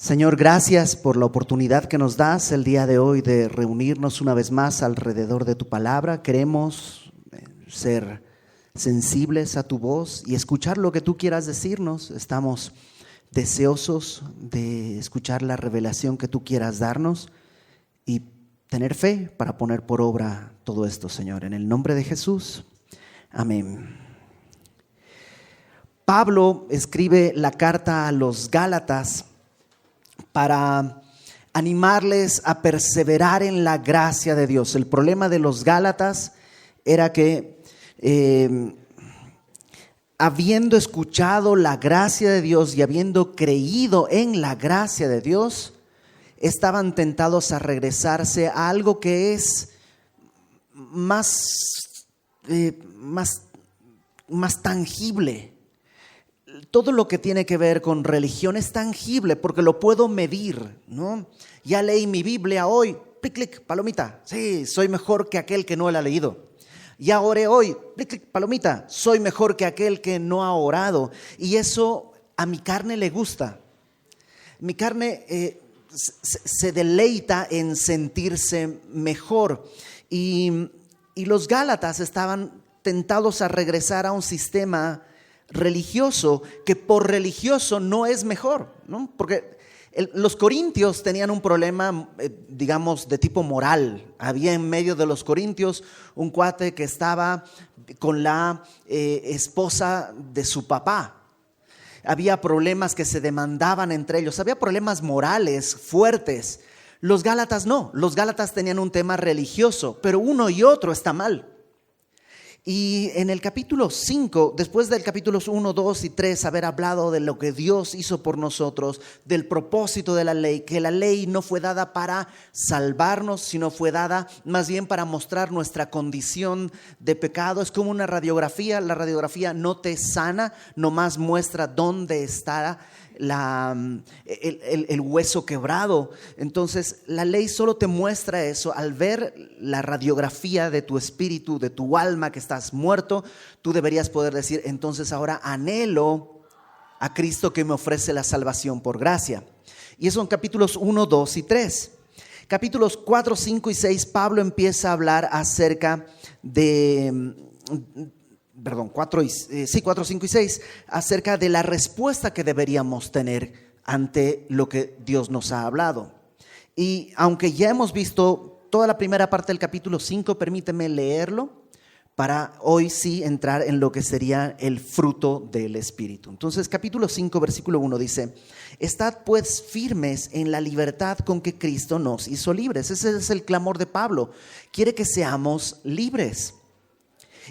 Señor, gracias por la oportunidad que nos das el día de hoy de reunirnos una vez más alrededor de tu palabra. Queremos ser sensibles a tu voz y escuchar lo que tú quieras decirnos. Estamos deseosos de escuchar la revelación que tú quieras darnos y tener fe para poner por obra todo esto, Señor. En el nombre de Jesús, amén. Pablo escribe la carta a los Gálatas para animarles a perseverar en la gracia de Dios. El problema de los Gálatas era que habiendo escuchado la gracia de Dios y habiendo creído en la gracia de Dios, estaban tentados a regresarse a algo que es más tangible. Todo lo que tiene que ver con religión es tangible porque lo puedo medir, ¿no? Ya leí mi Biblia hoy, clic, clic, palomita. Sí, soy mejor que aquel que no la ha leído. Ya oré hoy, clic, clic, palomita. Soy mejor que aquel que no ha orado. Y eso a mi carne le gusta. Mi carne se deleita en sentirse mejor. Y los Gálatas estaban tentados a regresar a un sistema religioso que por religioso no es mejor, ¿no? Porque los corintios tenían un problema, digamos, de tipo moral. Había en medio de los corintios un cuate que estaba con la esposa de su papá. Había problemas que se demandaban entre ellos, había problemas morales fuertes. Los Gálatas no, los Gálatas tenían un tema religioso, pero uno y otro está mal. Y en el capítulo 5, después del capítulos 1, 2 y 3, haber hablado de lo que Dios hizo por nosotros, del propósito de la ley, que la ley no fue dada para salvarnos, sino fue dada más bien para mostrar nuestra condición de pecado. Es como una radiografía, la radiografía no te sana, nomás muestra dónde está el hueso quebrado. Entonces la ley solo te muestra eso. Al ver la radiografía de tu espíritu, de tu alma que estás muerto, tú deberías poder decir: entonces ahora anhelo a Cristo que me ofrece la salvación por gracia. Y eso en capítulos 1, 2 y 3. Capítulos 4, 5 y 6, Pablo empieza a hablar acerca de 4, 5 y 6, acerca de la respuesta que deberíamos tener ante lo que Dios nos ha hablado. Y aunque ya hemos visto toda la primera parte del capítulo 5, permíteme leerlo para hoy sí entrar en lo que sería el fruto del Espíritu. Entonces, capítulo 5, versículo 1 dice: estad pues firmes en la libertad con que Cristo nos hizo libres. Ese es el clamor de Pablo. Quiere que seamos libres.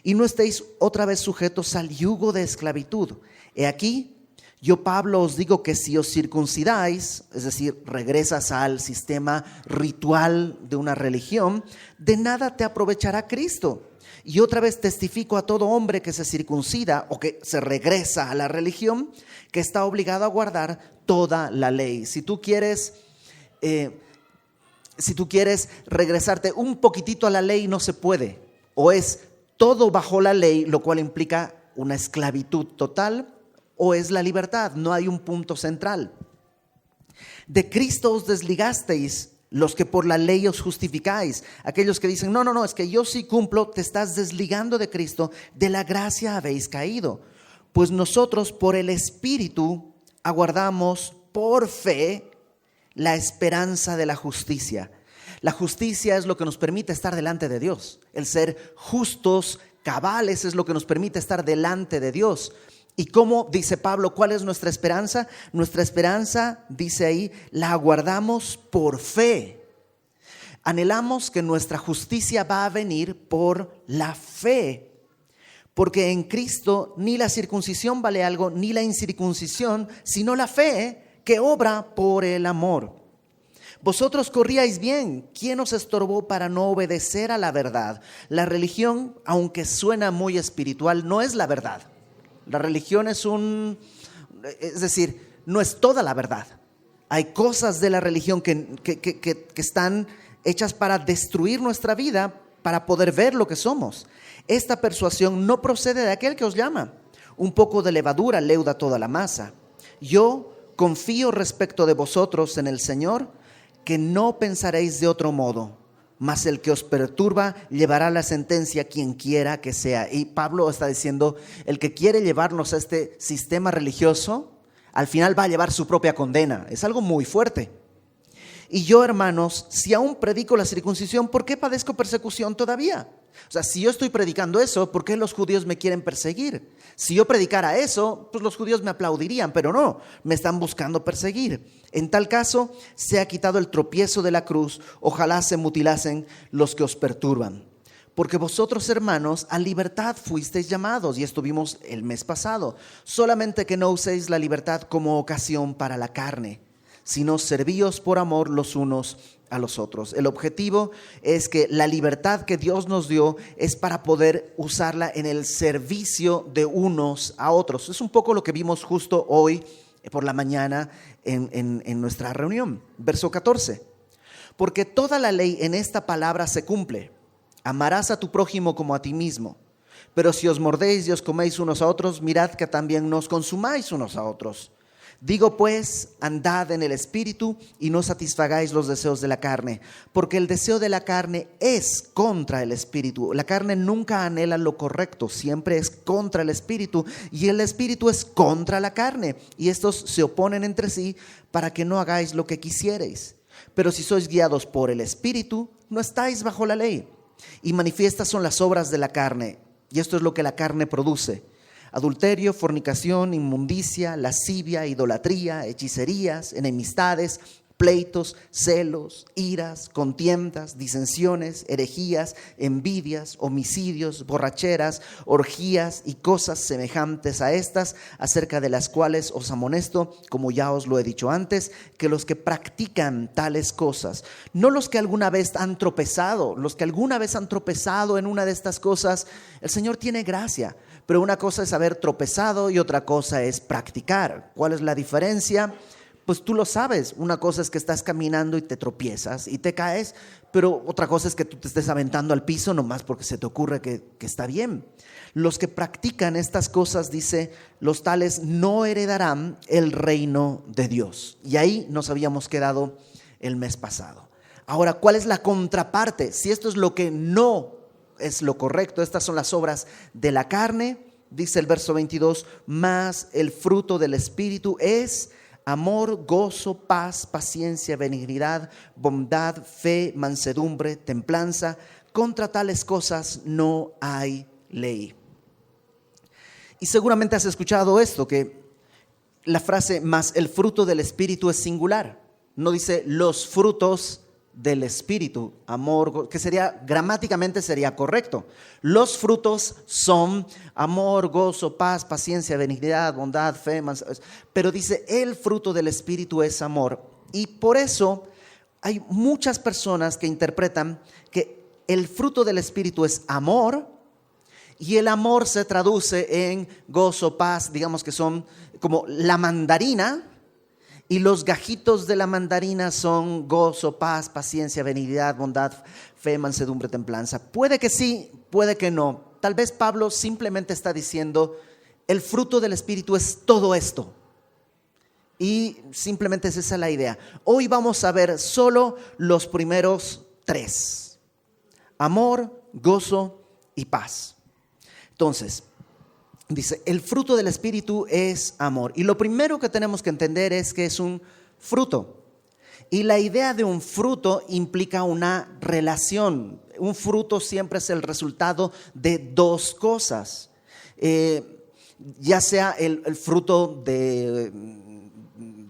Y no estéis otra vez sujetos al yugo de esclavitud. He aquí, yo Pablo os digo que si os circuncidáis, es decir, regresas al sistema ritual de una religión, de nada te aprovechará Cristo. Y otra vez testifico a todo hombre que se circuncida o que se regresa a la religión, que está obligado a guardar toda la ley. Si tú quieres regresarte un poquitito a la ley, no se puede. O es todo bajo la ley, lo cual implica una esclavitud total, o es la libertad. No hay un punto central. De Cristo os desligasteis, los que por la ley os justificáis. Aquellos que dicen: no, es que yo sí cumplo. Te estás desligando de Cristo. De la gracia habéis caído. Pues nosotros por el Espíritu aguardamos por fe la esperanza de la justicia. La justicia es lo que nos permite estar delante de Dios. El ser justos, cabales, es lo que nos permite estar delante de Dios. ¿Y cómo, dice Pablo, cuál es nuestra esperanza? Nuestra esperanza, dice ahí, la aguardamos por fe. Anhelamos que nuestra justicia va a venir por la fe. Porque en Cristo ni la circuncisión vale algo, ni la incircuncisión, sino la fe que obra por el amor. Vosotros corríais bien. ¿Quién os estorbó para no obedecer a la verdad? La religión, aunque suena muy espiritual, no es la verdad. La religión es no es toda la verdad. Hay cosas de la religión que están hechas para destruir nuestra vida, para poder ver lo que somos. Esta persuasión no procede de aquel que os llama. Un poco de levadura leuda toda la masa. Yo confío respecto de vosotros en el Señor, que no pensaréis de otro modo, mas el que os perturba llevará la sentencia quien quiera que sea. Y Pablo está diciendo, el que quiere llevarnos a este sistema religioso, al final va a llevar su propia condena. Es algo muy fuerte. Y yo, hermanos, si aún predico la circuncisión, ¿por qué padezco persecución todavía? O sea, si yo estoy predicando eso, ¿por qué los judíos me quieren perseguir? Si yo predicara eso, pues los judíos me aplaudirían, pero no, me están buscando perseguir. En tal caso, se ha quitado el tropiezo de la cruz, ojalá se mutilasen los que os perturban. Porque vosotros, hermanos, a libertad fuisteis llamados, y esto vimos el mes pasado, solamente que no uséis la libertad como ocasión para la carne, sino servíos por amor los unos a los otros. El objetivo es que la libertad que Dios nos dio es para poder usarla en el servicio de unos a otros. Es un poco lo que vimos justo hoy por la mañana en nuestra reunión. Verso 14. Porque toda la ley en esta palabra se cumple. Amarás a tu prójimo como a ti mismo. Pero si os mordéis y os coméis unos a otros, mirad que también no os consumáis unos a otros. Digo pues, andad en el Espíritu y no satisfagáis los deseos de la carne, porque el deseo de la carne es contra el Espíritu. La carne nunca anhela lo correcto, siempre es contra el Espíritu, y el Espíritu es contra la carne, y estos se oponen entre sí para que no hagáis lo que quisierais. Pero si sois guiados por el Espíritu, no estáis bajo la ley. Y manifiestas son las obras de la carne, y esto es lo que la carne produce: adulterio, fornicación, inmundicia, lascivia, idolatría, hechicerías, enemistades, pleitos, celos, iras, contiendas, disensiones, herejías, envidias, homicidios, borracheras, orgías y cosas semejantes a estas, acerca de las cuales os amonesto, como ya os lo he dicho antes, que los que practican tales cosas, no los que alguna vez han tropezado, los que alguna vez han tropezado en una de estas cosas, el Señor tiene gracia. Pero una cosa es haber tropezado y otra cosa es practicar. ¿Cuál es la diferencia? Pues tú lo sabes. Una cosa es que estás caminando y te tropiezas y te caes, pero otra cosa es que tú te estés aventando al piso nomás porque se te ocurre que está bien. Los que practican estas cosas, dice, los tales no heredarán el reino de Dios. Y ahí nos habíamos quedado el mes pasado. Ahora, ¿cuál es la contraparte? Si esto es lo que no es lo correcto, estas son las obras de la carne, dice el verso 22, mas el fruto del Espíritu es amor, gozo, paz, paciencia, benignidad, bondad, fe, mansedumbre, templanza. Contra tales cosas no hay ley. Y seguramente has escuchado esto, que la frase mas el fruto del Espíritu es singular, no dice los frutos del Espíritu, amor, que sería gramáticamente sería correcto. Los frutos son amor, gozo, paz, paciencia, benignidad, bondad, fe, pero dice el fruto del Espíritu es amor. Y por eso hay muchas personas que interpretan que el fruto del Espíritu es amor y el amor se traduce en gozo, paz, digamos que son como la mandarina. Y los gajitos de la mandarina son gozo, paz, paciencia, benignidad, bondad, fe, mansedumbre, templanza. Puede que sí, puede que no. Tal vez Pablo simplemente está diciendo, el fruto del Espíritu es todo esto. Y simplemente es esa la idea. Hoy vamos a ver solo los primeros 3. Amor, gozo y paz. Entonces, dice, el fruto del Espíritu es amor. Y lo primero que tenemos que entender es que es un fruto. Y la idea de un fruto implica una relación. Un fruto siempre es el resultado de 2 cosas. Ya sea el fruto de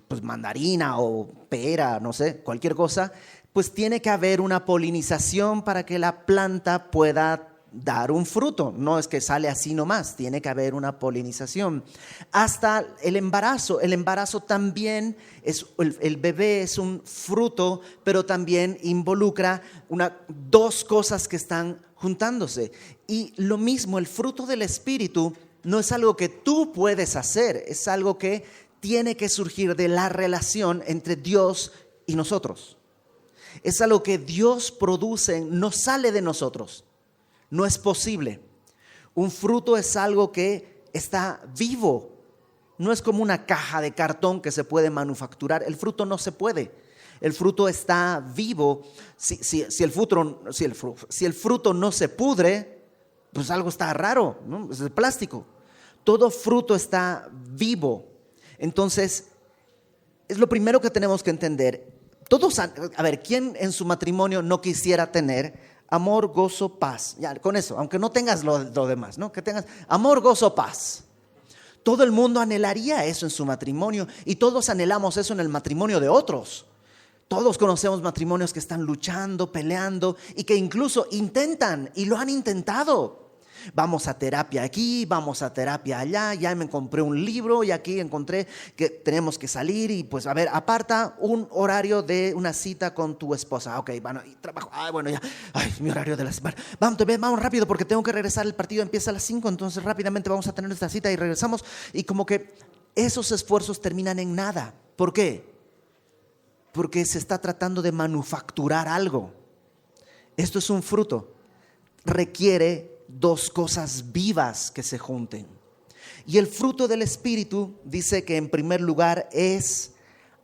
pues, mandarina o pera, no sé, cualquier cosa, pues tiene que haber una polinización para que la planta pueda dar un fruto. No es que sale así nomás, tiene que haber una polinización. Hasta el embarazo también es, el bebé es un fruto, pero también involucra 2 cosas que están juntándose. Y lo mismo, el fruto del Espíritu no es algo que tú puedes hacer, es algo que tiene que surgir de la relación entre Dios y nosotros. Es algo que Dios produce, no sale de nosotros. No es posible. Un fruto es algo que está vivo. no es como una caja de cartón que se puede manufacturar. El fruto no se puede. El fruto está vivo. Si el fruto no se pudre, pues algo está raro, ¿no? Es de plástico. Todo fruto está vivo. Entonces, es lo primero que tenemos que entender. Todos, a ver, ¿quién en su matrimonio no quisiera tener amor, gozo, paz? Ya, con eso, aunque no tengas lo demás, ¿no? Que tengas amor, gozo, paz. Todo el mundo anhelaría eso en su matrimonio y todos anhelamos eso en el matrimonio de otros. Todos conocemos matrimonios que están luchando, peleando y que incluso intentan y lo han intentado. Vamos a terapia aquí, vamos a terapia allá, ya me compré un libro y aquí encontré que tenemos que salir y pues a ver, aparta un horario de una cita con tu esposa. Ok, bueno, y trabajo, bueno ya, mi horario de la semana. Vamos rápido porque tengo que regresar, el partido empieza a las 5, entonces rápidamente vamos a tener nuestra cita y regresamos. Y como que esos esfuerzos terminan en nada. ¿Por qué? Porque se está tratando de manufacturar algo. Esto es un fruto. Requiere dos cosas vivas que se junten. Y el fruto del Espíritu dice que en primer lugar es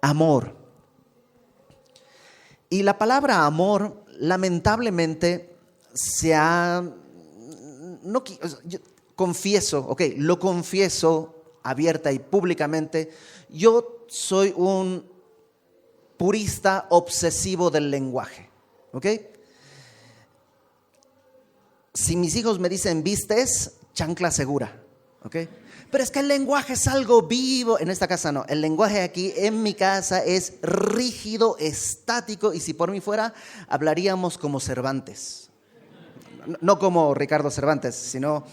amor. Y la palabra amor, lamentablemente, lo confieso abierta y públicamente, yo soy un purista obsesivo del lenguaje, ¿ok? Si mis hijos me dicen vistes, chancla segura, ¿ok? Pero es que el lenguaje es algo vivo. En esta casa no, el lenguaje aquí en mi casa es rígido, estático, y si por mí fuera, hablaríamos como Cervantes. No como Ricardo Cervantes, sino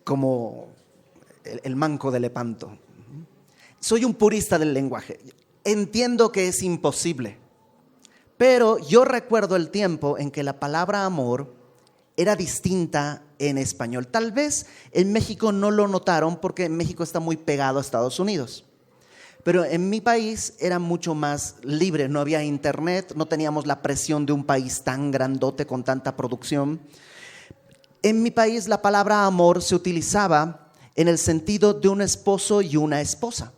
como el manco de Lepanto. Soy un purista del lenguaje. Entiendo que es imposible. Pero yo recuerdo el tiempo en que la palabra amor era distinta en español. Tal vez en México no lo notaron porque México está muy pegado a Estados Unidos. Pero en mi país era mucho más libre, no había internet, no teníamos la presión de un país tan grandote con tanta producción. En mi país la palabra amor se utilizaba en el sentido de un esposo y una esposa.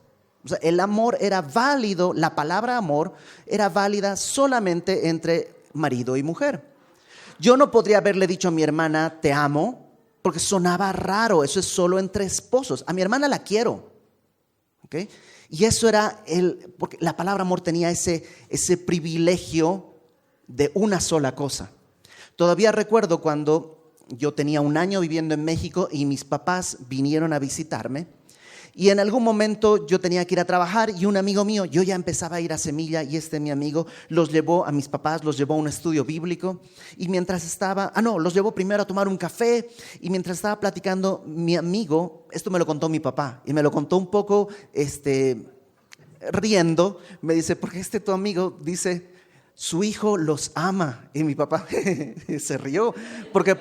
O sea, el amor era válido, la palabra amor era válida solamente entre marido y mujer. Yo no podría haberle dicho a mi hermana te amo porque sonaba raro, eso es solo entre esposos. A mi hermana la quiero, ¿okay? Y eso era porque la palabra amor tenía ese privilegio de una sola cosa. Todavía recuerdo cuando yo tenía 1 año viviendo en México y mis papás vinieron a visitarme. Y en algún momento yo tenía que ir a trabajar y un amigo mío, yo ya empezaba a ir a Semilla y mi amigo los llevó a mis papás, los llevó a un estudio bíblico y mientras los llevó primero a tomar un café y mientras estaba platicando mi amigo, esto me lo contó mi papá y me lo contó un poco riendo, me dice, porque tu amigo dice, su hijo los ama. Y mi papá se rió, porque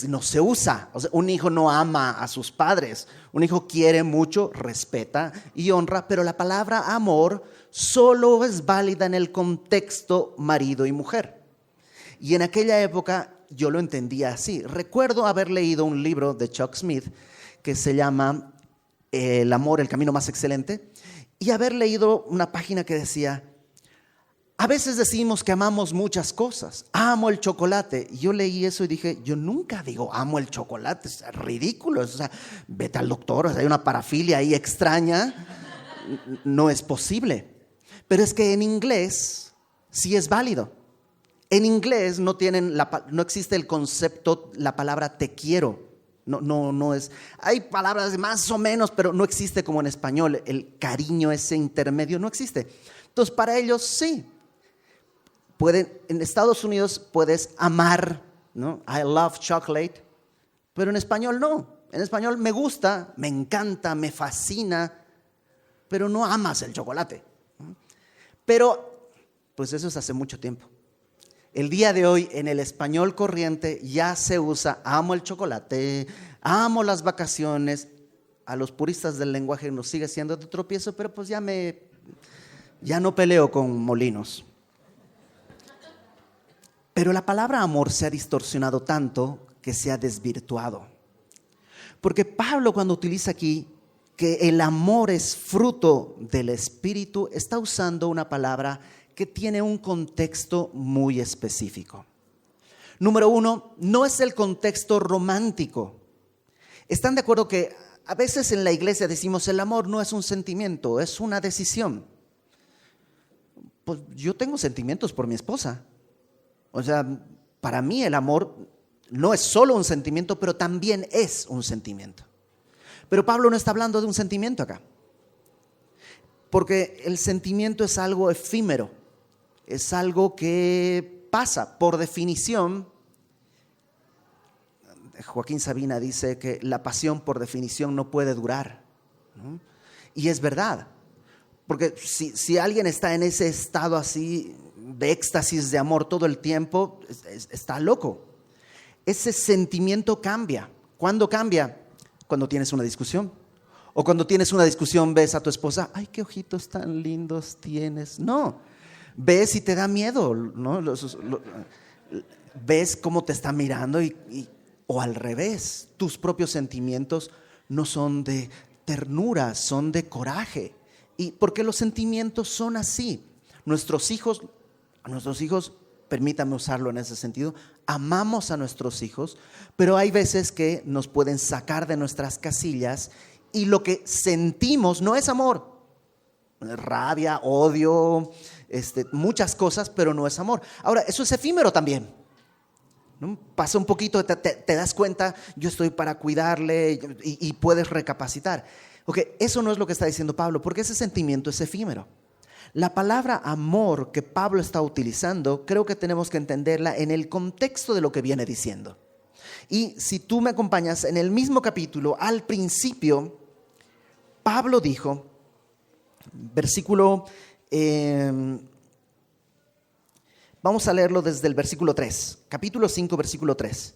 no se usa. O sea, un hijo no ama a sus padres. Un hijo quiere mucho, respeta y honra, pero la palabra amor solo es válida en el contexto marido y mujer. Y en aquella época yo lo entendía así. Recuerdo haber leído un libro de Chuck Smith que se llama El amor, el camino más excelente, y haber leído una página que decía, a veces decimos que amamos muchas cosas. Amo el chocolate. Y yo leí eso y dije, yo nunca digo amo el chocolate. Es ridículo. O sea, vete al doctor. O sea, hay una parafilia ahí extraña. No es posible. Pero es que en inglés sí es válido. En inglés no existe el concepto, la palabra te quiero. No es. Hay palabras más o menos, pero no existe como en español. El cariño, ese intermedio, no existe. Entonces, para ellos sí. En Estados Unidos puedes amar, ¿no? I love chocolate, pero en español no. En español me gusta, me encanta, me fascina, pero no amas el chocolate. Pero, pues eso es hace mucho tiempo. El día de hoy, en el español corriente, ya se usa amo el chocolate, amo las vacaciones. A los puristas del lenguaje nos sigue siendo de tropiezo, pero pues ya no peleo con molinos. Pero la palabra amor se ha distorsionado tanto que se ha desvirtuado. Porque Pablo, cuando utiliza aquí que el amor es fruto del Espíritu, está usando una palabra que tiene un contexto muy específico. Número uno, no es el contexto romántico. ¿Están de acuerdo que a veces en la iglesia decimos el amor no es un sentimiento, es una decisión? Pues yo tengo sentimientos por mi esposa. O sea, para mí el amor no es solo un sentimiento, pero también es un sentimiento. Pero Pablo no está hablando de un sentimiento acá. Porque el sentimiento es algo efímero, es algo que pasa. Por definición, Joaquín Sabina dice que la pasión por definición no puede durar, ¿no? Y es verdad. Porque si alguien está en ese estado así de éxtasis de amor todo el tiempo, está loco. Ese sentimiento cambia. ¿Cuándo cambia? Cuando tienes una discusión. O cuando tienes una discusión ves a tu esposa, ay, qué ojitos tan lindos tienes. No, ves y te da miedo, ¿no? Ves cómo te está mirando o al revés, tus propios sentimientos no son de ternura, son de coraje. Y porque los sentimientos son así. A nuestros hijos, permítame usarlo en ese sentido, amamos a nuestros hijos, pero hay veces que nos pueden sacar de nuestras casillas y lo que sentimos no es amor. Rabia, odio, muchas cosas, pero no es amor. Ahora, eso es efímero también, ¿no? Pasa un poquito, te das cuenta, yo estoy para cuidarle y puedes recapacitar. Okay, eso no es lo que está diciendo Pablo, porque ese sentimiento es efímero. La palabra amor que Pablo está utilizando, creo que tenemos que entenderla en el contexto de lo que viene diciendo. Y si tú me acompañas en el mismo capítulo, al principio, Pablo dijo, vamos a leerlo desde el versículo 3, capítulo 5, versículo 3.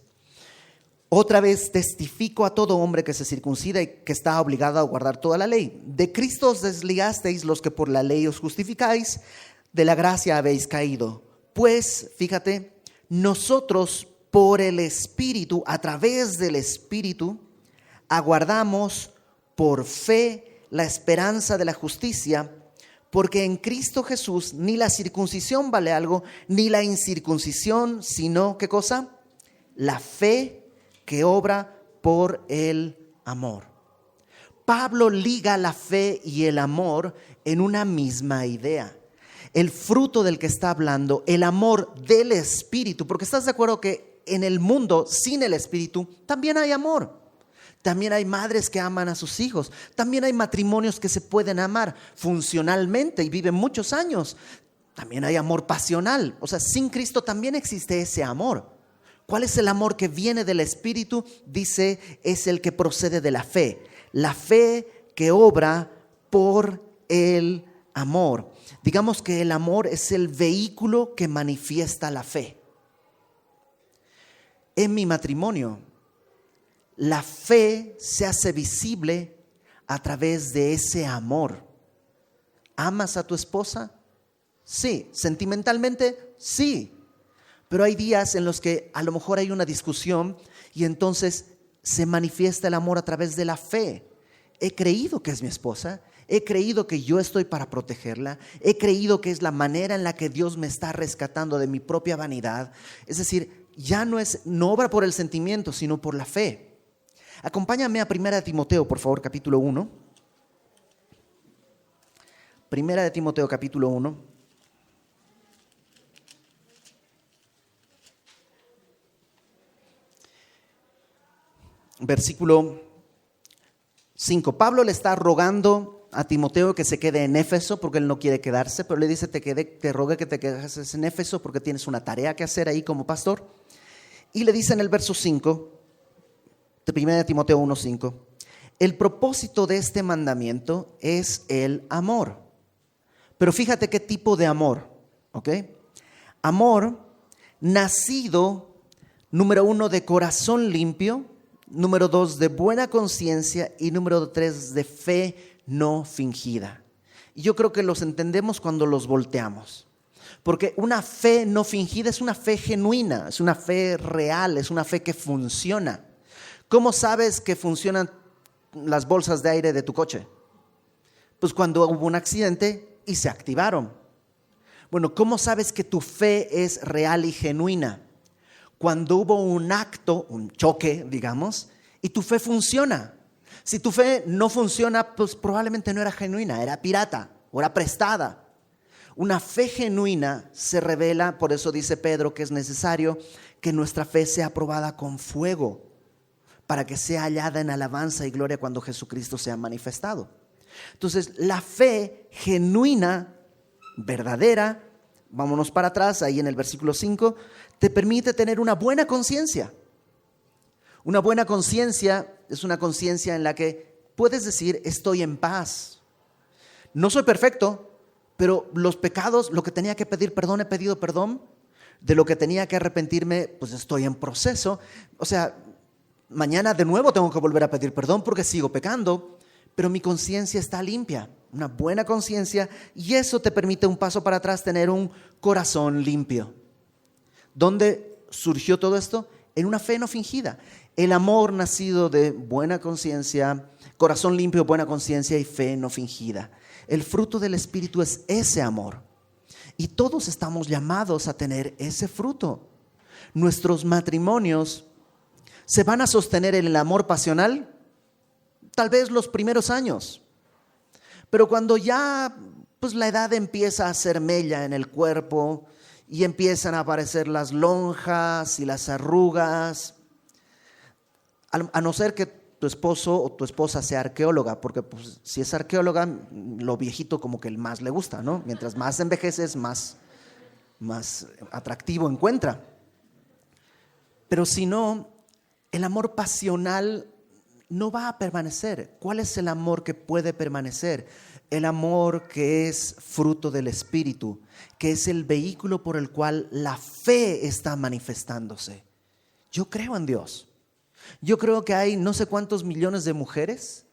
Otra vez testifico a todo hombre que se circuncida y que está obligado a guardar toda la ley. De Cristo os desligasteis los que por la ley os justificáis, de la gracia habéis caído. Pues, fíjate, nosotros por el Espíritu, a través del Espíritu, aguardamos por fe la esperanza de la justicia, porque en Cristo Jesús ni la circuncisión vale algo, ni la incircuncisión, sino, ¿qué cosa? La fe que obra por el amor. Pablo liga la fe y el amor en una misma idea. El fruto del que está hablando, el amor del Espíritu, porque estás de acuerdo que en el mundo sin el Espíritu también hay amor. También hay madres que aman a sus hijos. También hay matrimonios que se pueden amar funcionalmente y viven muchos años. También hay amor pasional. O sea, sin Cristo también existe ese amor. ¿Cuál es el amor que viene del Espíritu? Dice, es el que procede de la fe. La fe que obra por el amor. Digamos que el amor es el vehículo que manifiesta la fe. En mi matrimonio, la fe se hace visible a través de ese amor. ¿Amas a tu esposa? Sí. ¿Sentimentalmente? Sí. Pero hay días en los que a lo mejor hay una discusión y entonces se manifiesta el amor a través de la fe. He creído que es mi esposa, he creído que yo estoy para protegerla, he creído que es la manera en la que Dios me está rescatando de mi propia vanidad. Es decir, ya no obra por el sentimiento, sino por la fe. Acompáñame a 1 Timoteo, por favor, capítulo 1. 1 Timoteo, capítulo 1. Versículo 5. Pablo le está rogando a Timoteo que se quede en Éfeso porque él no quiere quedarse, pero le dice, te rogue que te quedes en Éfeso porque tienes una tarea que hacer ahí como pastor. Y le dice en el verso 5 de 1 Timoteo 1:5, el propósito de este mandamiento es el amor. Pero fíjate qué tipo de amor, ¿ok? Amor nacido, número 1, de corazón limpio, número 2, de buena conciencia y número 3, de fe no fingida. Y yo creo que los entendemos cuando los volteamos. Porque una fe no fingida es una fe genuina, es una fe real, es una fe que funciona. ¿Cómo sabes que funcionan las bolsas de aire de tu coche? Pues cuando hubo un accidente y se activaron. Bueno, ¿cómo sabes que tu fe es real y genuina? Cuando hubo un acto, un choque, digamos, y tu fe funciona. Si tu fe no funciona, pues probablemente no era genuina, era pirata o era prestada. Una fe genuina se revela, por eso dice Pedro que es necesario que nuestra fe sea probada con fuego, para que sea hallada en alabanza y gloria cuando Jesucristo sea manifestado. Entonces, la fe genuina, verdadera, vámonos para atrás, ahí en el versículo 5, te permite tener una buena conciencia. Una buena conciencia es una conciencia en la que puedes decir, estoy en paz. No soy perfecto, pero los pecados, lo que tenía que pedir perdón, he pedido perdón. De lo que tenía que arrepentirme, pues estoy en proceso. O sea, mañana de nuevo tengo que volver a pedir perdón porque sigo pecando, pero mi conciencia está limpia, una buena conciencia, y eso te permite un paso para atrás, tener un corazón limpio. ¿Dónde surgió todo esto? En una fe no fingida. El amor nacido de buena conciencia, corazón limpio, buena conciencia y fe no fingida. El fruto del Espíritu es ese amor. Y todos estamos llamados a tener ese fruto. Nuestros matrimonios se van a sostener en el amor pasional, tal vez los primeros años. Pero cuando ya pues, la edad empieza a hacer mella en el cuerpo y empiezan a aparecer las lonjas y las arrugas, a no ser que tu esposo o tu esposa sea arqueóloga, porque pues, si es arqueóloga, lo viejito como que el más le gusta, ¿no? Mientras más envejeces, más atractivo encuentra. Pero si no, el amor pasional no va a permanecer. ¿Cuál es el amor que puede permanecer? El amor que es fruto del Espíritu, que es el vehículo por el cual la fe está manifestándose. Yo creo en Dios. Yo creo que hay no sé cuántos millones de mujeres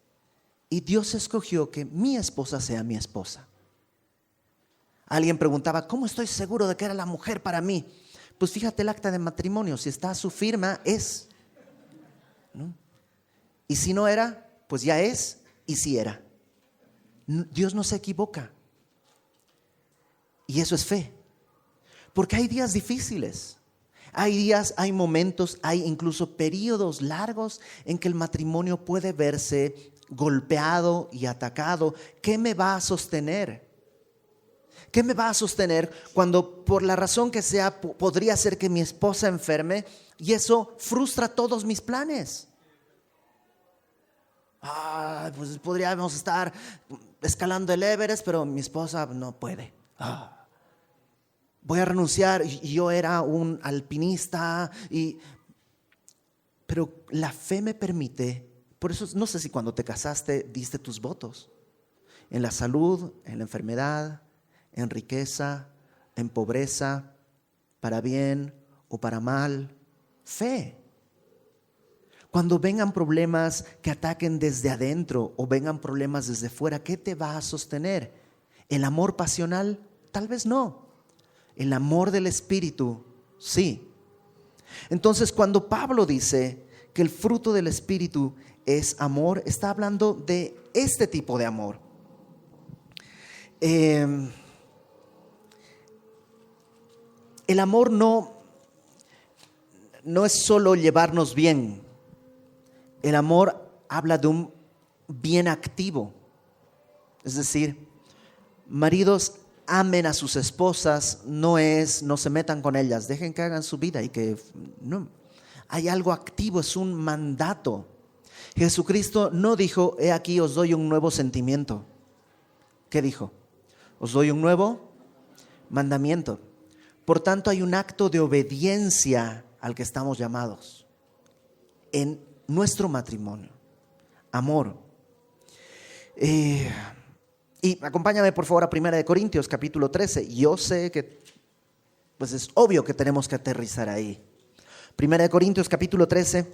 y Dios escogió que mi esposa sea mi esposa. Alguien preguntaba, ¿cómo estoy seguro de que era la mujer para mí? Pues fíjate el acta de matrimonio, si está su firma, es. ¿No? Y si no era, pues ya es, y si era. Dios no se equivoca. Y eso es fe. Porque hay días difíciles. Hay días, hay momentos, hay incluso periodos largos en que el matrimonio puede verse golpeado y atacado. ¿Qué me va a sostener? ¿Qué me va a sostener cuando por la razón que sea podría ser que mi esposa enferme y eso frustra todos mis planes? Pues podríamos estar escalando el Everest, pero mi esposa no puede. Voy a renunciar, yo era un alpinista, pero la fe me permite, por eso no sé si cuando te casaste diste tus votos, en la salud, en la enfermedad, en riqueza, en pobreza, para bien o para mal, fe. Cuando vengan problemas que ataquen desde adentro o vengan problemas desde fuera, ¿qué te va a sostener? ¿El amor pasional? Tal vez no. El amor del Espíritu, sí. Entonces, cuando Pablo dice que el fruto del Espíritu es amor, está hablando de este tipo de amor. El amor no es solo llevarnos bien. El amor habla de un bien activo. Es decir, maridos, amen a sus esposas, no se metan con ellas, dejen que hagan su vida y que no. Hay algo activo, es un mandato. Jesucristo no dijo, he aquí os doy un nuevo sentimiento. ¿Qué dijo? Os doy un nuevo mandamiento. Por tanto, hay un acto de obediencia al que estamos llamados en nuestro matrimonio. Amor. Y acompáñame por favor a 1 Corintios capítulo 13. Yo sé que pues es obvio que tenemos que aterrizar ahí. 1 Corintios capítulo 13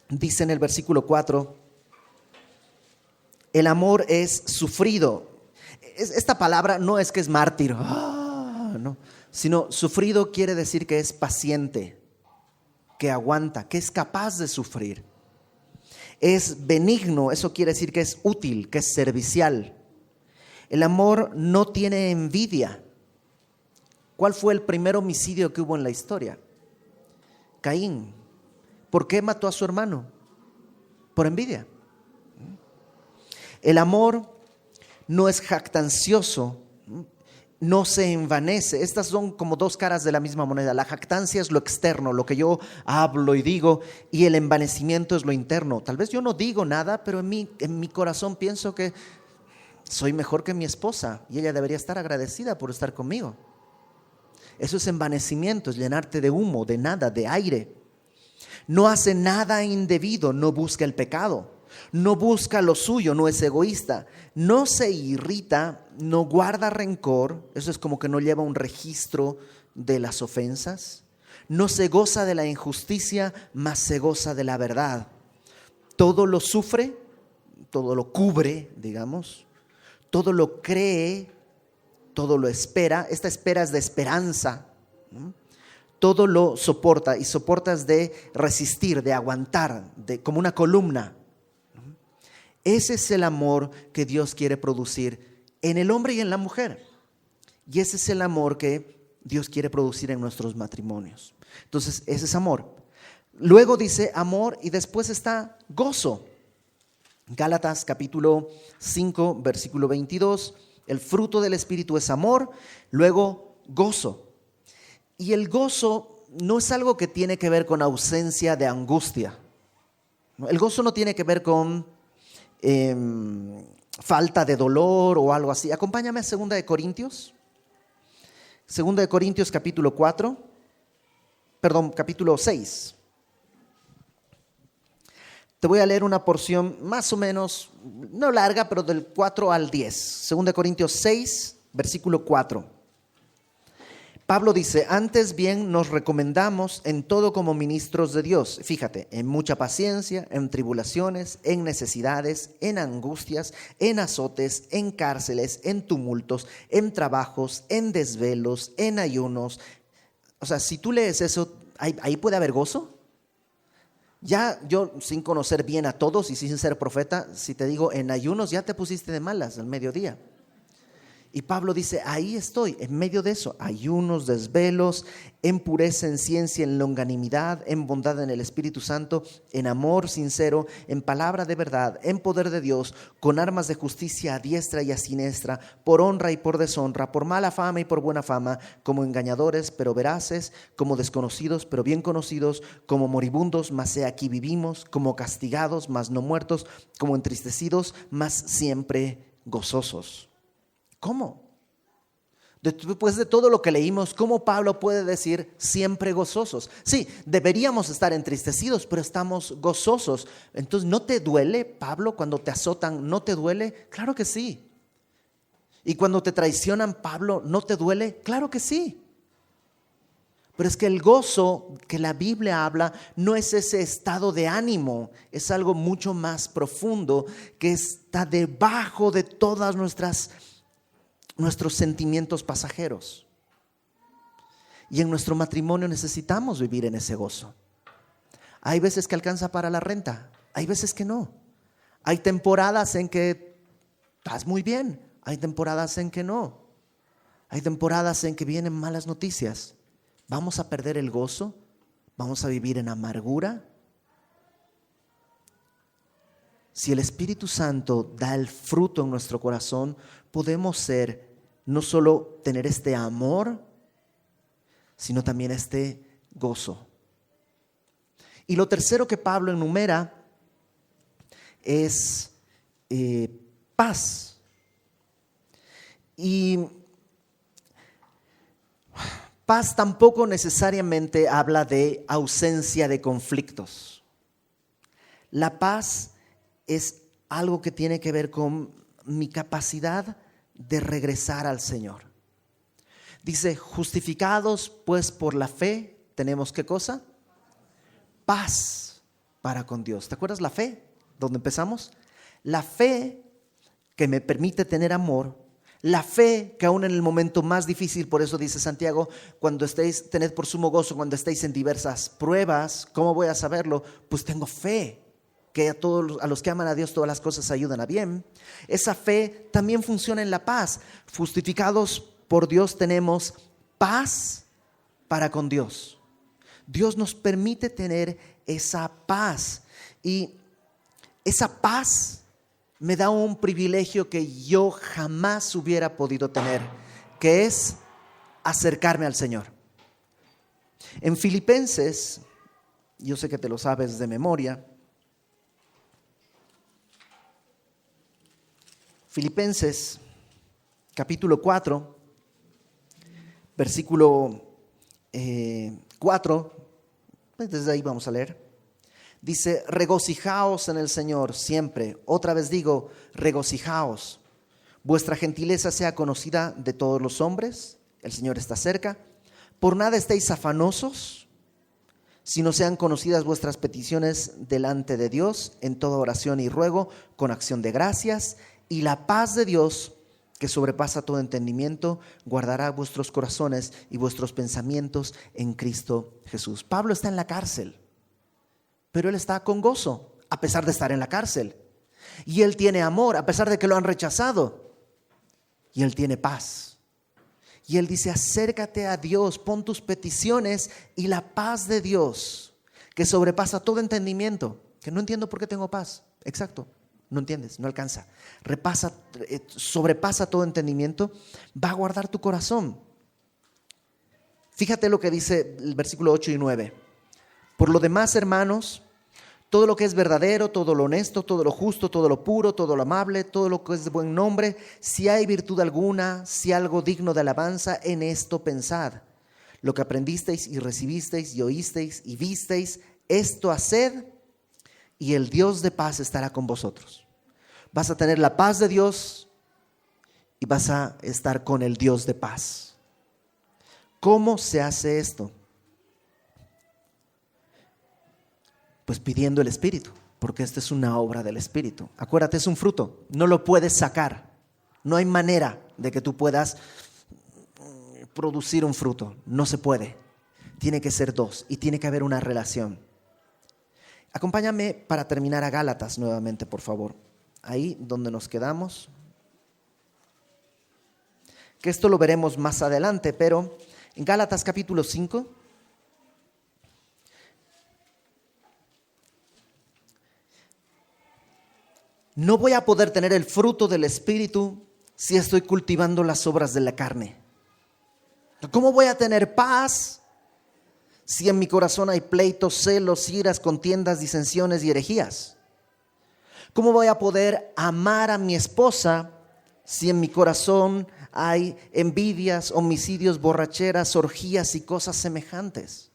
dice en el versículo 4: el amor es sufrido. Esta palabra no es que es mártir, no, sino sufrido quiere decir que es paciente. que aguanta, que es capaz de sufrir. Es benigno, eso quiere decir que es útil, que es servicial. El amor no tiene envidia. ¿Cuál fue el primer homicidio que hubo en la historia? Caín. ¿Por qué mató a su hermano? Por envidia. El amor no es jactancioso, no se envanece. Estas son como dos caras de la misma moneda. La jactancia es lo externo, lo que yo hablo y digo, y el envanecimiento es lo interno. Tal vez yo no digo nada, pero en mi corazón pienso que soy mejor que mi esposa y ella debería estar agradecida por estar conmigo. Eso es envanecimiento, es llenarte de humo, de nada, de aire. No hace nada indebido, no busca el pecado, no busca lo suyo, no es egoísta, no se irrita, no guarda rencor, eso es como que no lleva un registro de las ofensas, no se goza de la injusticia, mas se goza de la verdad. Todo lo sufre, todo lo cubre, digamos, todo lo cree, todo lo espera. Esta espera es de esperanza, ¿no? Todo lo soporta, y soporta es de resistir, de aguantar, como una columna. Ese es el amor que Dios quiere producir en el hombre y en la mujer. Y ese es el amor que Dios quiere producir en nuestros matrimonios. Entonces, ese es amor. Luego dice amor y después está gozo. Gálatas capítulo 5, versículo 22. El fruto del Espíritu es amor, luego gozo. Y el gozo no es algo que tiene que ver con ausencia de angustia. El gozo no tiene que ver con falta de dolor o algo así. Acompáñame a 2 Corintios. 2 Corintios capítulo 6. Te voy a leer una porción más o menos, no larga, pero del 4 al 10. 2 Corintios 6, versículo 4. Pablo dice, antes bien nos recomendamos en todo como ministros de Dios. Fíjate, en mucha paciencia, en tribulaciones, en necesidades, en angustias, en azotes, en cárceles, en tumultos, en trabajos, en desvelos, en ayunos. O sea, si tú lees eso, ahí puede haber gozo. Ya yo, sin conocer bien a todos y sin ser profeta, si te digo en ayunos, ya te pusiste de malas al mediodía. Y Pablo dice, ahí estoy, en medio de eso, ayunos, desvelos, en pureza, en ciencia, en longanimidad, en bondad en el Espíritu Santo, en amor sincero, en palabra de verdad, en poder de Dios, con armas de justicia a diestra y a siniestra, por honra y por deshonra, por mala fama y por buena fama, como engañadores pero veraces, como desconocidos pero bien conocidos, como moribundos, mas he aquí vivimos, como castigados, mas no muertos, como entristecidos, mas siempre gozosos. ¿Cómo? Después de todo lo que leímos, ¿cómo Pablo puede decir siempre gozosos? Sí, deberíamos estar entristecidos, pero estamos gozosos. Entonces, ¿no te duele, Pablo, cuando te azotan? ¿No te duele? Claro que sí. ¿Y cuando te traicionan, Pablo, no te duele? Claro que sí. Pero es que el gozo que la Biblia habla no es ese estado de ánimo, es algo mucho más profundo que está debajo de todas nuestros sentimientos pasajeros. Y en nuestro matrimonio necesitamos vivir en ese gozo. Hay veces que alcanza para la renta, hay veces que no. Hay temporadas en que estás muy bien, hay temporadas en que no. Hay temporadas en que vienen malas noticias. ¿Vamos a perder el gozo? ¿Vamos a vivir en amargura? Si el Espíritu Santo da el fruto en nuestro corazón, podemos no solo tener este amor, sino también este gozo. Y lo tercero que Pablo enumera es paz. Y paz tampoco necesariamente habla de ausencia de conflictos. La paz es algo que tiene que ver con mi capacidad de regresar al Señor. Dice, justificados pues por la fe, tenemos ¿qué cosa? Paz para con Dios. ¿Te acuerdas la fe? ¿Dónde empezamos? La fe que me permite tener amor, La fe que aún en el momento más difícil, por eso dice Santiago, cuando estéis, tened por sumo gozo cuando estéis en diversas pruebas. ¿Cómo voy a saberlo? Pues tengo fe, que a los que aman a Dios todas las cosas ayudan a bien. Esa fe también funciona en la paz. Justificados por Dios tenemos paz para con Dios. Dios nos permite tener esa paz, y esa paz me da un privilegio que yo jamás hubiera podido tener, que es acercarme al Señor. En Filipenses, yo sé que te lo sabes de memoria, Filipenses capítulo 4, versículo 4, pues desde ahí vamos a leer. Dice, regocijaos en el Señor siempre. Otra vez digo, regocijaos. Vuestra gentileza sea conocida de todos los hombres. El Señor está cerca. Por nada estéis afanosos, sino sean conocidas vuestras peticiones delante de Dios en toda oración y ruego, con acción de gracias. Y la paz de Dios, que sobrepasa todo entendimiento, guardará vuestros corazones y vuestros pensamientos en Cristo Jesús. Pablo está en la cárcel, pero él está con gozo a pesar de estar en la cárcel. Y él tiene amor a pesar de que lo han rechazado. Y él tiene paz. Y él dice, acércate a Dios, pon tus peticiones y la paz de Dios, que sobrepasa todo entendimiento. Que no entiendo por qué tengo paz. Exacto, no entiendes, no alcanza. Sobrepasa todo entendimiento, va a guardar tu corazón. Fíjate lo que dice el versículo 8 y 9. Por lo demás, hermanos, todo lo que es verdadero, todo lo honesto, todo lo justo, todo lo puro, todo lo amable, todo lo que es de buen nombre, si hay virtud alguna, si algo digno de alabanza, en esto pensad. Lo que aprendisteis y recibisteis y oísteis y visteis, esto haced, y el Dios de paz estará con vosotros. Vas a tener la paz de Dios y vas a estar con el Dios de paz. ¿Cómo se hace esto? Pues pidiendo el Espíritu, porque esta es una obra del Espíritu. Acuérdate, es un fruto, no lo puedes sacar. No hay manera de que tú puedas producir un fruto, no se puede. Tiene que ser dos y tiene que haber una relación. Acompáñame para terminar a Gálatas nuevamente, por favor. Ahí donde nos quedamos. Que esto lo veremos más adelante, pero en Gálatas capítulo 5. No voy a poder tener el fruto del Espíritu si estoy cultivando las obras de la carne. ¿Cómo voy a tener paz si en mi corazón hay pleitos, celos, iras, contiendas, disensiones y herejías? ¿Cómo voy a poder amar a mi esposa si en mi corazón hay envidias, homicidios, borracheras, orgías y cosas semejantes?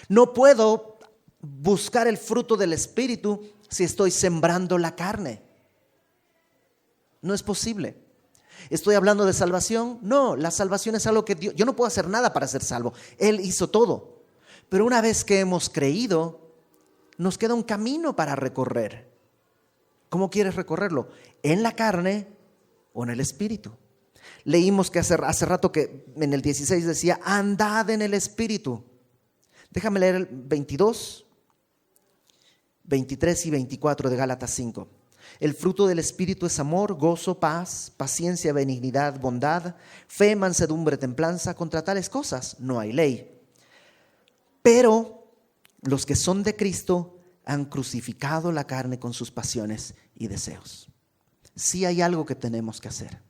No puedo buscar el fruto del Espíritu si estoy sembrando la carne. No es posible. ¿Estoy hablando de salvación? No, la salvación es algo que Dios, yo no puedo hacer nada para ser salvo. Él hizo todo. Pero una vez que hemos creído, nos queda un camino para recorrer. ¿Cómo quieres recorrerlo? ¿En la carne o en el Espíritu? Leímos que hace rato que en el 16 decía, andad en el Espíritu. Déjame leer el 22, 23 y 24 de Gálatas 5. El fruto del Espíritu es amor, gozo, paz, paciencia, benignidad, bondad, fe, mansedumbre, templanza. Contra tales cosas no hay ley. Pero los que son de Cristo han crucificado la carne con sus pasiones y deseos. Sí hay algo que tenemos que hacer.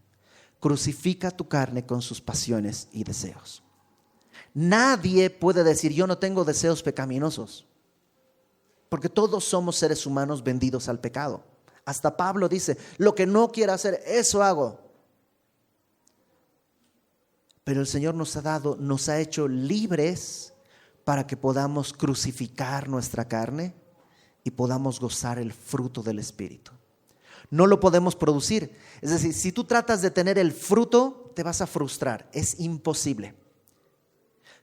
Crucifica tu carne con sus pasiones y deseos. Nadie puede decir, yo no tengo deseos pecaminosos. Porque todos somos seres humanos vendidos al pecado. Hasta Pablo dice, lo que no quiero hacer, eso hago. Pero el Señor nos ha hecho libres para que podamos crucificar nuestra carne y podamos gozar el fruto del Espíritu. No lo podemos producir. Es decir, si tú tratas de tener el fruto, te vas a frustrar. Es imposible.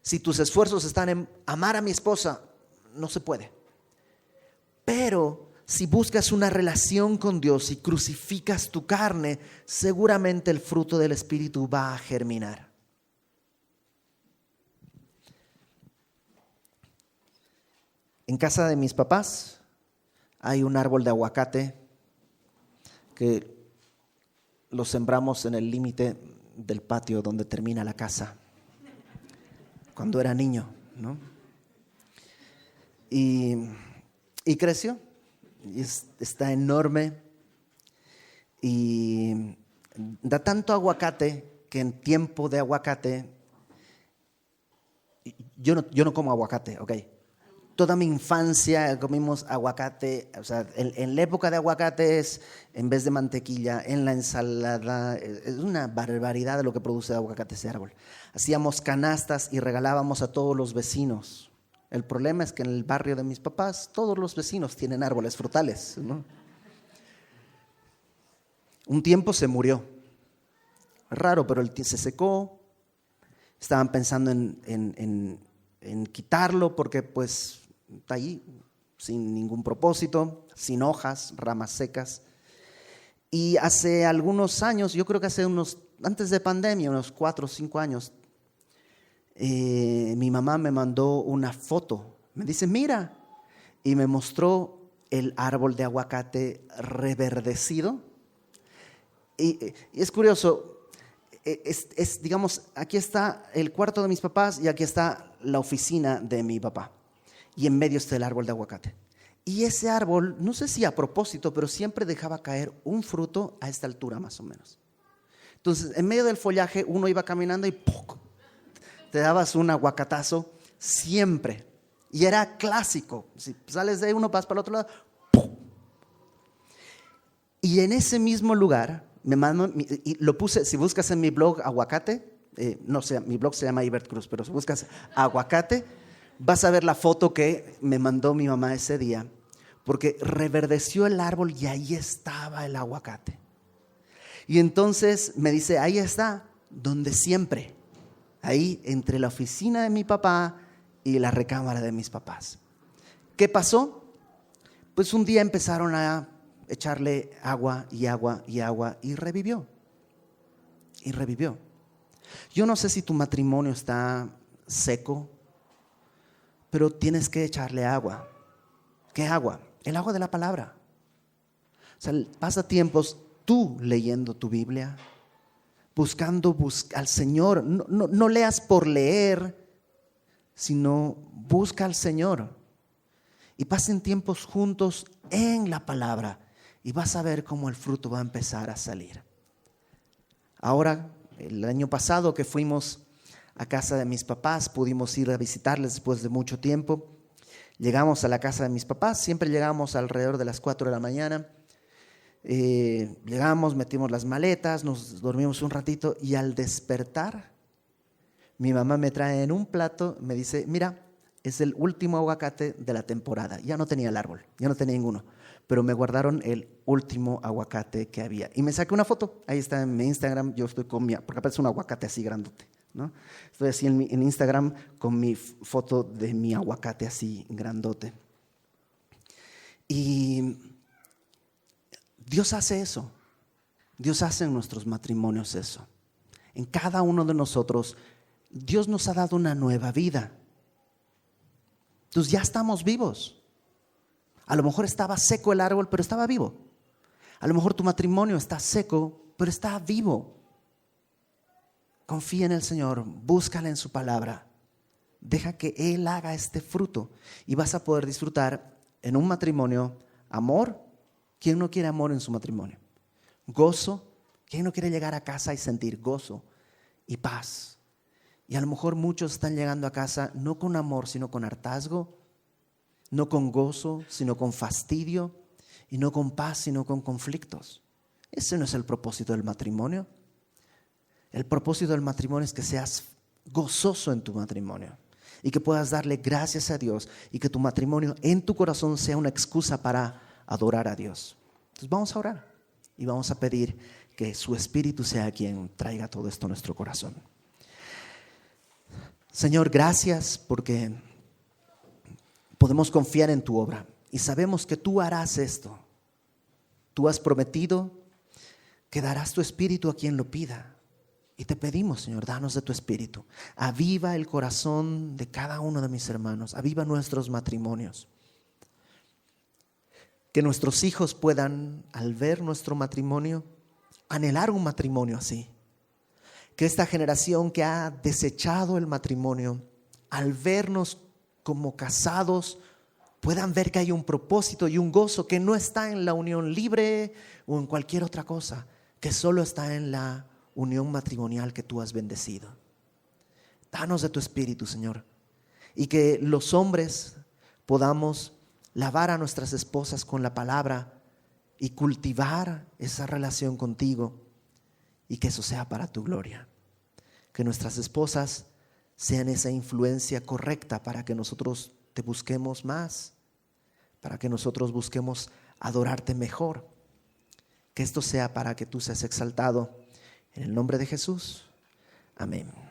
Si tus esfuerzos están en amar a mi esposa, no se puede. Pero si buscas una relación con Dios y crucificas tu carne, seguramente el fruto del Espíritu va a germinar. En casa de mis papás hay un árbol de aguacate que lo sembramos en el límite del patio donde termina la casa, cuando era niño, ¿no? Y creció, y está enorme, y da tanto aguacate que en tiempo de aguacate, yo no como aguacate, ¿ok? Toda mi infancia comimos aguacate, o sea, en la época de aguacate es en vez de mantequilla, en la ensalada, es una barbaridad de lo que produce aguacate ese árbol. Hacíamos canastas y regalábamos a todos los vecinos. El problema es que en el barrio de mis papás todos los vecinos tienen árboles frutales, ¿no? Un tiempo se murió, raro, pero se secó. Estaban pensando en quitarlo porque pues está ahí sin ningún propósito, sin hojas, ramas secas. Y hace algunos años, yo creo que antes de pandemia, unos 4 o 5 años, mi mamá me mandó una foto. Me dice, mira, y me mostró el árbol de aguacate reverdecido. Y es curioso. Digamos, aquí está el cuarto de mis papás y aquí está la oficina de mi papá. Y en medio está el árbol de aguacate. Y ese árbol, no sé si a propósito, pero siempre dejaba caer un fruto a esta altura más o menos. Entonces, en medio del follaje, uno iba caminando y ¡puc! Te dabas un aguacatazo siempre. Y era clásico. Si sales de ahí, uno vas para el otro lado. ¡Puc! Y en ese mismo lugar, y lo puse, si buscas en mi blog aguacate, no sé, mi blog se llama Ibert Cruz, pero si buscas aguacate, vas a ver la foto que me mandó mi mamá ese día, porque reverdeció el árbol y ahí estaba el aguacate. Y entonces me dice, ahí está, donde siempre, ahí entre la oficina de mi papá y la recámara de mis papás. ¿Qué pasó? Pues un día empezaron a echarle agua y agua y agua y revivió. Y revivió. Yo no sé si tu matrimonio está seco, pero tienes que echarle agua. ¿Qué agua? El agua de la palabra. O sea, pasa tiempos tú leyendo tu Biblia, buscando al Señor. No leas por leer, sino busca al Señor. Y pasen tiempos juntos en la palabra y vas a ver cómo el fruto va a empezar a salir. Ahora, el año pasado que fuimos a casa de mis papás, pudimos ir a visitarles después de mucho tiempo. Llegamos a la casa de mis papás, siempre llegamos alrededor de las 4 de la mañana. Llegamos, metimos las maletas, nos dormimos un ratito y al despertar, mi mamá me trae en un plato, me dice, mira, es el último aguacate de la temporada. Ya no tenía el árbol, ya no tenía ninguno, pero me guardaron el último aguacate que había. Y me saqué una foto, ahí está en mi Instagram, yo estoy con porque aparece un aguacate así grandote, ¿no? Estoy así en Instagram con mi foto de mi aguacate así grandote. Y Dios hace eso. Dios hace en nuestros matrimonios eso. En cada uno de nosotros, Dios nos ha dado una nueva vida. Entonces ya estamos vivos. A lo mejor estaba seco el árbol, pero estaba vivo. A lo mejor tu matrimonio está seco, pero está vivo. Confía en el Señor, búscale en su palabra. Deja que Él haga este fruto y vas a poder disfrutar en un matrimonio amor. ¿Quién no quiere amor en su matrimonio? Gozo. ¿Quién no quiere llegar a casa y sentir gozo y paz? Y a lo mejor muchos están llegando a casa no con amor, sino con hartazgo, no con gozo, sino con fastidio, y no con paz, sino con conflictos. Ese no es el propósito del matrimonio. El propósito del matrimonio es que seas gozoso en tu matrimonio y que puedas darle gracias a Dios y que tu matrimonio en tu corazón sea una excusa para adorar a Dios. Entonces vamos a orar y vamos a pedir que su Espíritu sea quien traiga todo esto a nuestro corazón. Señor, gracias porque podemos confiar en tu obra. y sabemos que tú harás esto. Tú has prometido que darás tu espíritu a quien lo pida. Y te pedimos, Señor, danos de tu espíritu. Aviva el corazón de cada uno de mis hermanos. Aviva nuestros matrimonios. Que nuestros hijos puedan, al ver nuestro matrimonio, anhelar un matrimonio así. Que esta generación que ha desechado el matrimonio, al vernos como casados, puedan ver que hay un propósito y un gozo que no está en la unión libre o en cualquier otra cosa, que solo está en la unión matrimonial que tú has bendecido. Danos de tu espíritu, Señor, y que los hombres podamos lavar a nuestras esposas con la palabra y cultivar esa relación contigo, y que eso sea para tu gloria. Que nuestras esposas sean esa influencia correcta para que nosotros te busquemos más, para que nosotros busquemos adorarte mejor. Que esto sea para que tú seas exaltado. En el nombre de Jesús. Amén.